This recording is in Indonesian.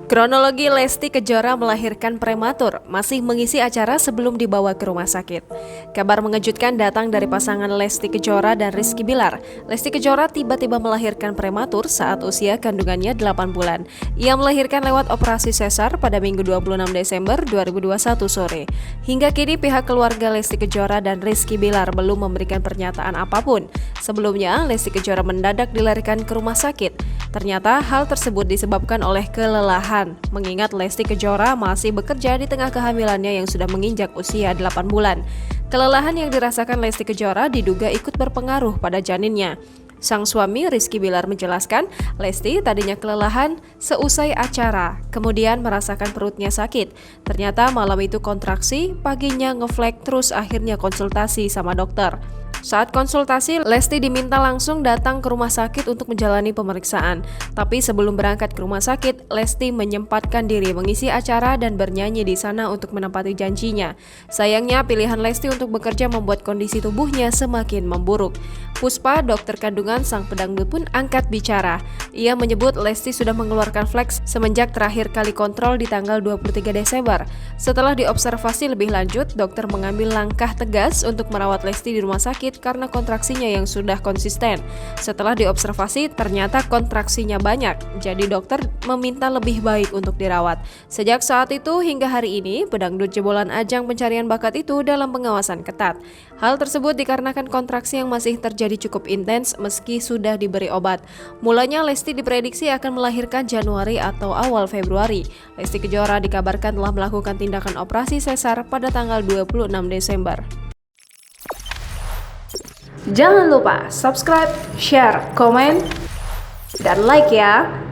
Kronologi Lesti Kejora melahirkan prematur, masih mengisi acara sebelum dibawa ke rumah sakit. Kabar mengejutkan datang dari pasangan Lesti Kejora dan Rizky Bilar. Lesti Kejora tiba-tiba melahirkan prematur saat usia kandungannya 8 bulan. Ia melahirkan lewat operasi sesar pada Minggu 26 Desember 2021 sore. Hingga kini pihak keluarga Lesti Kejora dan Rizky Bilar belum memberikan pernyataan apapun. Sebelumnya, Lesti Kejora mendadak dilarikan ke rumah sakit. Ternyata hal tersebut disebabkan oleh kelelahan, mengingat Lesti Kejora masih bekerja di tengah kehamilannya yang sudah menginjak usia 8 bulan. Kelelahan yang dirasakan Lesti Kejora diduga ikut berpengaruh pada janinnya. Sang suami Rizky Bilar menjelaskan, Lesti tadinya kelelahan seusai acara, kemudian merasakan perutnya sakit. Ternyata malam itu kontraksi, paginya ngeflek terus akhirnya konsultasi sama dokter. Saat konsultasi, Lesti diminta langsung datang ke rumah sakit untuk menjalani pemeriksaan. Tapi sebelum berangkat ke rumah sakit, Lesti menyempatkan diri mengisi acara dan bernyanyi di sana untuk menepati janjinya. Sayangnya, pilihan Lesti untuk bekerja membuat kondisi tubuhnya semakin memburuk. Puspa, dokter kandungan sang pedangdut pun angkat bicara. Ia menyebut Lesti sudah mengeluarkan flex semenjak terakhir kali kontrol di tanggal 23 Desember. Setelah diobservasi lebih lanjut, dokter mengambil langkah tegas untuk merawat Lesti di rumah sakit karena kontraksinya yang sudah konsisten. Setelah diobservasi, ternyata kontraksinya banyak, jadi dokter meminta lebih baik untuk dirawat. Sejak saat itu hingga hari ini, pedangdut jebolan ajang pencarian bakat itu dalam pengawasan ketat. Hal tersebut dikarenakan kontraksi yang masih terjadi cukup intens meski sudah diberi obat. Mulanya Lesti diprediksi akan melahirkan Januari atau awal Februari. Lesti Kejora dikabarkan telah melakukan tindakan operasi sesar pada tanggal 26 Desember. Jangan lupa subscribe, share, komen, dan like ya!